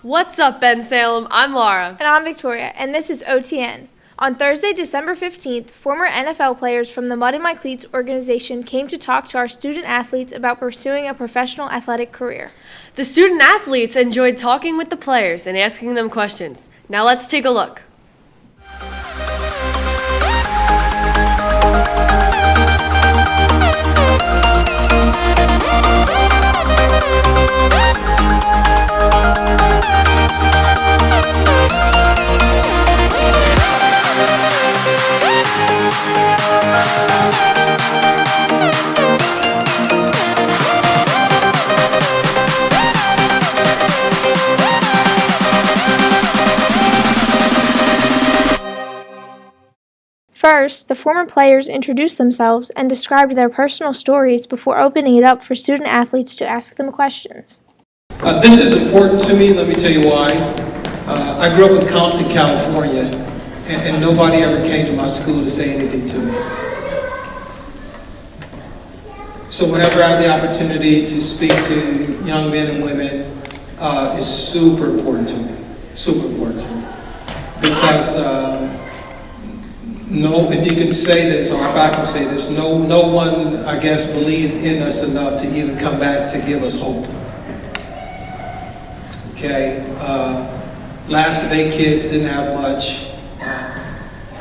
What's up, Ben Salem? I'm Laura. And I'm Victoria, and this is OTN. On Thursday, December 15th, former NFL players from the Mud in My Cleats organization came to talk to our student athletes about pursuing a professional athletic career. The student athletes enjoyed talking with the players and asking them questions. Now let's take a look. First, the former players introduced themselves and described their personal stories before opening it up for student athletes to ask them questions. This is important to me. Let me tell you why. I grew up in Compton, California, and nobody ever came to my school to say anything to me. So whenever I have the opportunity to speak to young men and women, it's super important to me. Super important to me. Because if you can say this, or if I can say this, no one, I guess, believed in us enough to even come back to give us hope. Okay, last of 8 kids didn't have much.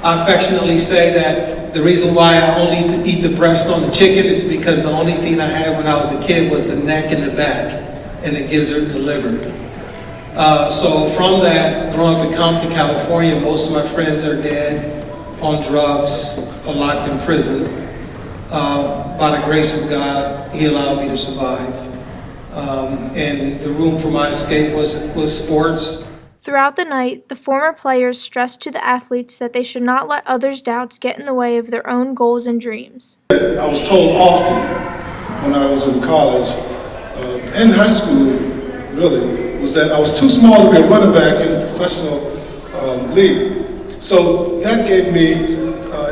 I affectionately say that the reason why I only eat the breast on the chicken is because the only thing I had when I was a kid was the neck and the back, and the gizzard and the liver. So from that, growing up in Compton, California, most of my friends are dead, on drugs, or locked in prison. By the grace of God, He allowed me to survive. And the room for my escape was sports. Throughout the night, the former players stressed to the athletes that they should not let others' doubts get in the way of their own goals and dreams. I was told often when I was in college, and high school really, was that I was too small to be a running back in a professional league. So that gave me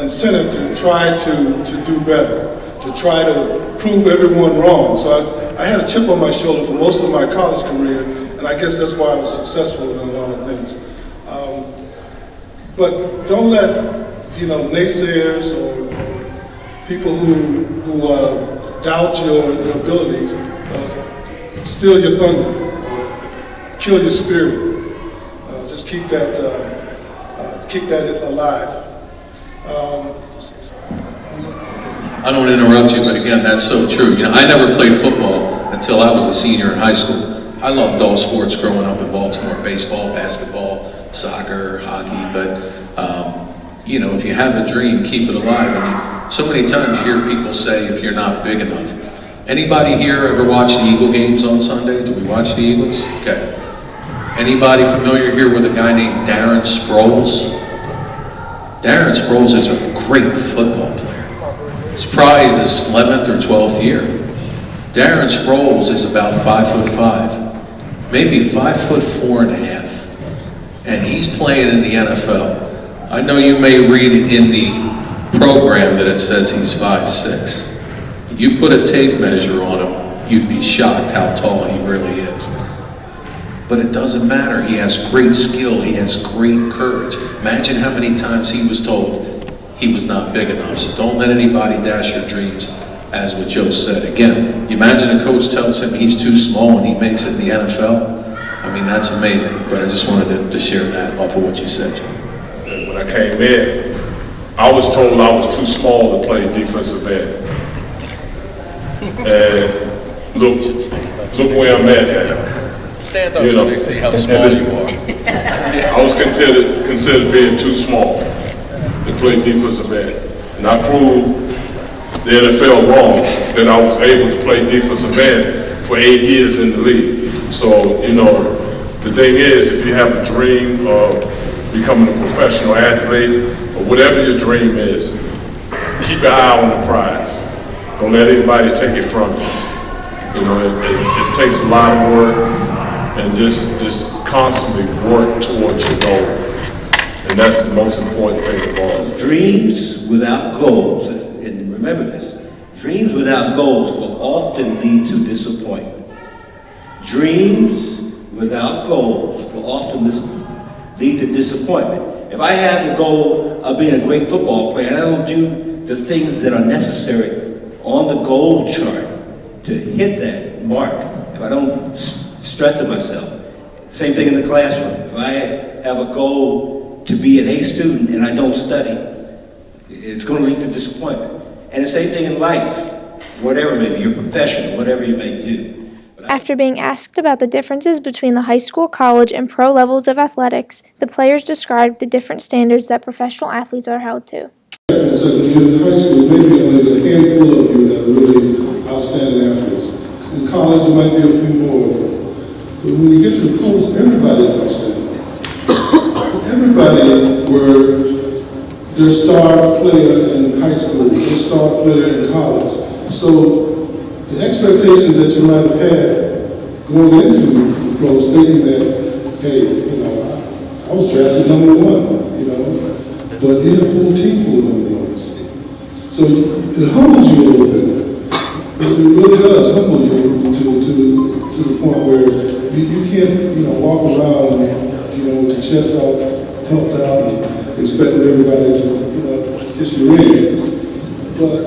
incentive to try to do better, to try to prove everyone wrong. So I had a chip on my shoulder for most of my college career, and I guess that's why I was successful in a lot of things. But don't let naysayers or people who doubt your abilities steal your thunder or kill your spirit. Just keep that alive. I don't want to interrupt you, but again, that's so true. I never played football until I was a senior in high school. I loved all sports growing up in Baltimore: baseball, basketball, soccer, hockey. But if you have a dream, keep it alive. And so many times you hear people say, "If you're not big enough." Anybody here ever watch the Eagle games on Sunday? Do we watch the Eagles? Okay. Anybody familiar here with a guy named Darren Sproles? Darren Sproles is a great football player. It's probably his 11th or 12th year. Darren Sproles is about 5'5", maybe 5'4.5", and he's playing in the NFL. I know you may read in the program that it says he's 5'6". You put a tape measure on him, you'd be shocked how tall he really is. But it doesn't matter. He has great skill. He has great courage. Imagine how many times he was told he was not big enough. So don't let anybody dash your dreams, as what Joe said. Again, you imagine a coach tells him he's too small and he makes it in the NFL. I mean, that's amazing. But I just wanted to share that off of what you said, Joe. When I came in, I was told I was too small to play defensive end. And look where I'm at. Stand up so they see how small you are. I was considered being too small to play defensive end. And I proved the NFL wrong that I was able to play defensive end for 8 years in the league. So, the thing is, if you have a dream of becoming a professional athlete, or whatever your dream is, keep your eye on the prize. Don't let anybody take it from you. It takes a lot of work. And just constantly work towards your goal. And that's the most important thing of all. Dreams without goals, and remember this, dreams without goals will often lead to disappointment. Dreams without goals will often lead to disappointment. If I have the goal of being a great football player and I don't do the things that are necessary on the goal chart to hit that mark, if I don't strengthen myself, same thing in the classroom. If I have a goal to be an A student and I don't study, it's going to lead to disappointment. And the same thing in life, whatever it may be, your profession, whatever you may do. After being asked about the differences between the high school, college, and pro levels of athletics, the players described the different standards that professional athletes are held to. So when you're in high school, maybe only a handful of you that are really outstanding athletes. In college, there might be a few more of them. But when you get to the pros, everybody's outstanding. Everybody were their star player in high school, their star player in college. So the expectations that you might have had going into the pros, thinking that, hey, I was drafted #1, but you have a whole team full of #1s. So it humbles you a little bit. It really does humble you to the point where you can't, walk around, with your chest out, puffed out, and expecting everybody to kiss your ring. But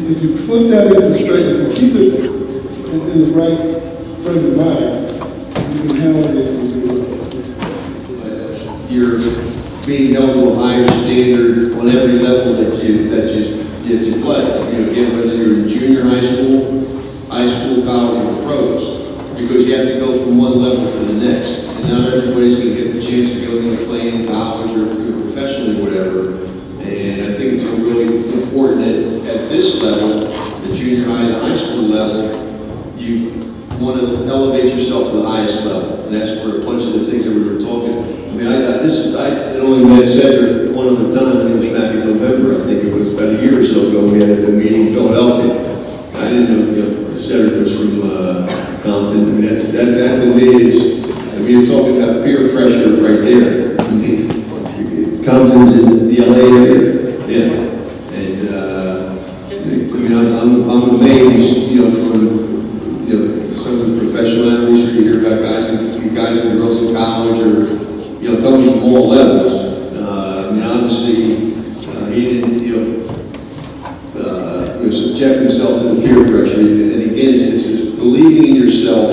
if you put that in perspective, if you keep it in the right frame of mind, you can handle it and do well. You're being held to a higher standard on every level that you play. Again, whether you're in junior high school, college, or pros, because you have to go from one level to the next. And not everybody's going to get the chance to go and play in college or professionally, whatever. And I think it's really important that at this level, the junior high and high school level, you want to elevate yourself to the highest level. And that's where a bunch of the things that we were talking. I had only met Cedric one other time, and it was back in November. I think it was about a year or so ago. We had a meeting in Philadelphia. I didn't know Cedric was from Compton. That to me is, you're talking about peer pressure right there. Compton's in the LA area, yeah. And I'm amazed, from some of the professional athletes you hear about guys and girls in college or coming from all levels. Obviously, he didn't, subject himself to the peer pressure. And again, it's believing in yourself,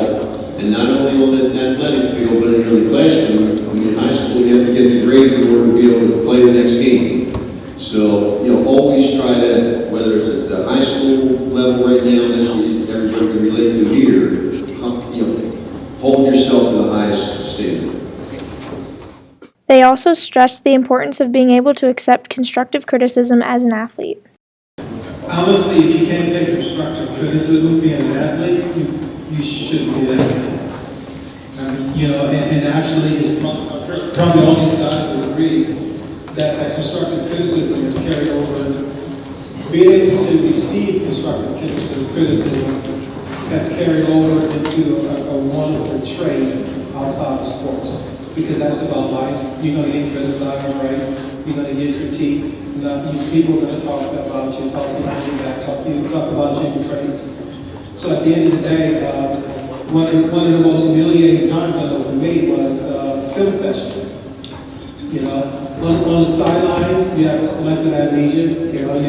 and not only on the athletic field, but in the classroom. In high school, you have to get the grades in order to be able to play the next game. So, always try to, whether it's at the high school level right now, that's what everybody can relate to here, hold yourself to the highest standard. They also stressed the importance of being able to accept constructive criticism as an athlete. Honestly, if you can't take constructive criticism being an athlete, you shouldn't be an athlete. And actually, it's probably all these guys would agree that constructive criticism is carried over. Being able to receive constructive criticism has carried over into a wonderful trait outside of sports. Because that's about life. You're going to get criticized, right? You're going to get critiqued. People are going to talk about you, talk about your back, talk about you in your face. So at the end of the day, one of the most humiliating times I know for me was film sessions. On the sideline, you have selective amnesia. You're like, I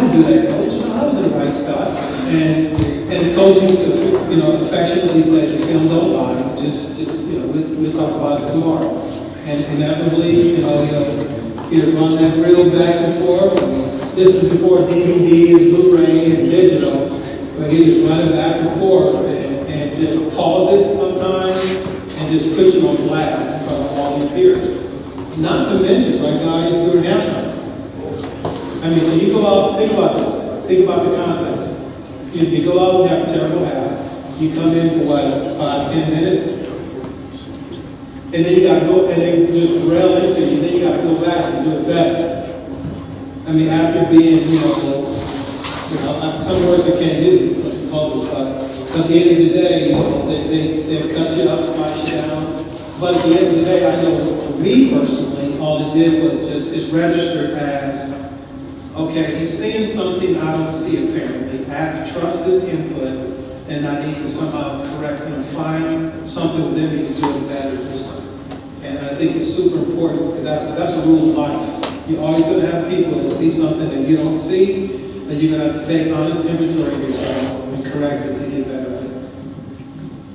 didn't do that, coach. I was in the right spot. And the coach used to, affectionately say, the film don't lie. We'll talk about it tomorrow. And inevitably, he'd run that reel back and forth. This was before DVDs, Blu-ray, and digital. But he'd just run it back and forth and just pause it sometimes and just put you on blast in front of all your peers. Not to mention, right, guys, during halftime. So you go out, think about this. Think about the context. You go out and have a terrible half. You come in for 5-10 minutes. And then you got to go, and they just rail into you. Then you got to go back and do it better. After being, some words you can't use, but at the end of the day, they'll cut you up, slice you down. But at the end of the day, I know for me personally, all it did was it's registered as, okay, he's seeing something I don't see apparently. I have to trust his input, and I need to somehow correct and find something within me to do it better this time. And I think it's super important because that's a rule of life. You're always going to have people that see something that you don't see, and you're going to have to take honest inventory of yourself and correct it to get better at it.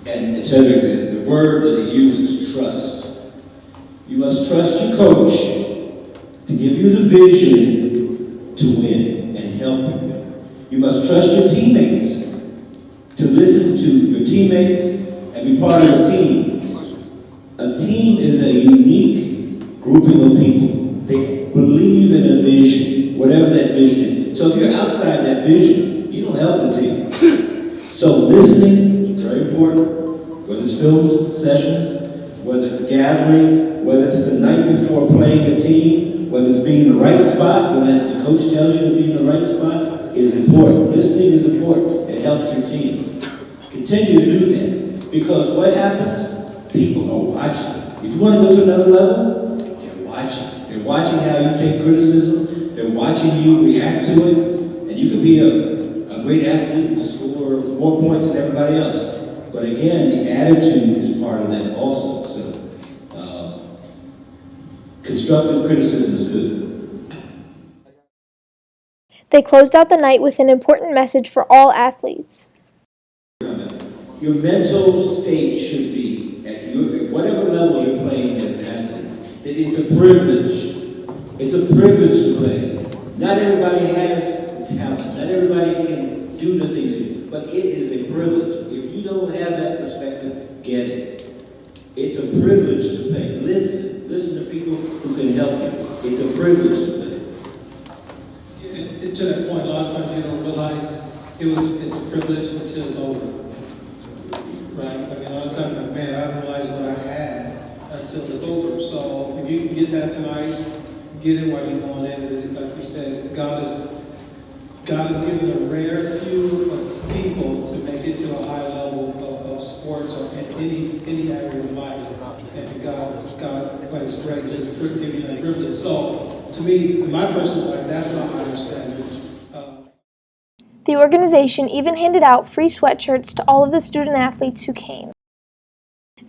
And to tell you, the word that he uses, trust. You must trust your coach to give you the vision to win and help you win. You must trust your teammates to listen to your teammates and be part of a team. A team is a unique grouping of people. They believe in a vision, whatever that vision is. So if you're outside that vision, you don't help the team. So listening is very important, whether it's film sessions, whether it's gathering, whether it's the night before playing a team, whether it's being in the right spot, when the coach tells you to be in the right spot, is important. Listening is important. It helps your team. Continue to do that, because what happens? People are watching. If you want to go to another level, they're watching. They're watching how you take criticism. They're watching you react to it. And you can be a great athlete and score more points than everybody else. But again, the attitude is part of that also. So, constructive criticism is good. They closed out the night with an important message for all athletes. Your mental state should be, at whatever level you're playing as an athlete, that it's a privilege. It's a privilege to play. Not everybody has talent. Not everybody can do the things you do. But it is a privilege. If you don't have that perspective, get it. It's a privilege to play. Listen to people who can help you. It's a privilege to play. To that point, a lot of times you don't realize it's a privilege until it's over. Right? I mean, a lot of times, like, man, I didn't realize what I had until it's over. So if you can get that tonight, get it while you're going in. Like you said, God has given a rare few of people to make it to a high level of sports or in any area of life. And God, by His grace, has given you that privilege. So to me, in my personal life, that's my higher standard. The organization even handed out free sweatshirts to all of the student athletes who came.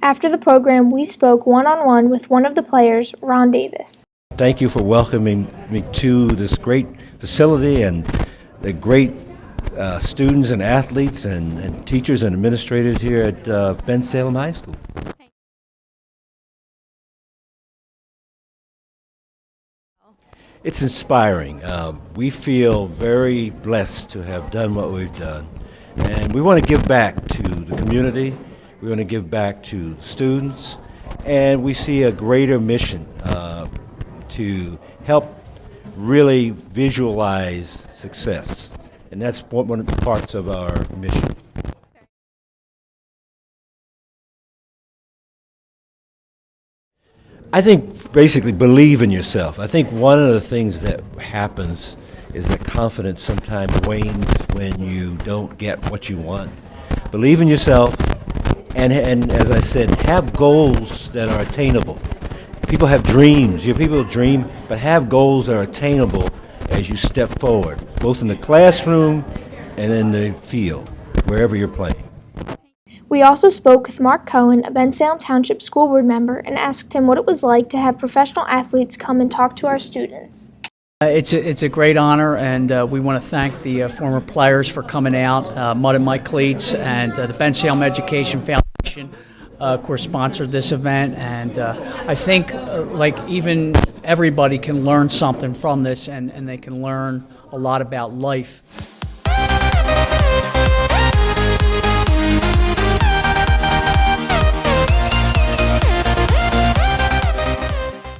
After the program, we spoke one-on-one with one of the players, Ron Davis. Thank you for welcoming me to this great facility and the great students and athletes and teachers and administrators here at Bensalem High School. It's inspiring. We feel very blessed to have done what we've done. And we want to give back to the community. We want to give back to students. And we see a greater mission to help really visualize success. And that's one of the parts of our mission. I think basically believe in yourself. I think one of the things that happens is that confidence sometimes wanes when you don't get what you want. Believe in yourself, and as I said, have goals that are attainable. People have dreams. People dream, but have goals that are attainable as you step forward, both in the classroom and in the field, wherever you're playing. We also spoke with Mark Cohen, a Bensalem Township School Board member, and asked him what it was like to have professional athletes come and talk to our students. It's a great honor, and we want to thank the former players for coming out. Mud and My Cleats and the Bensalem Education Foundation, of course, sponsored this event, and I think like even everybody can learn something from this, and they can learn a lot about life.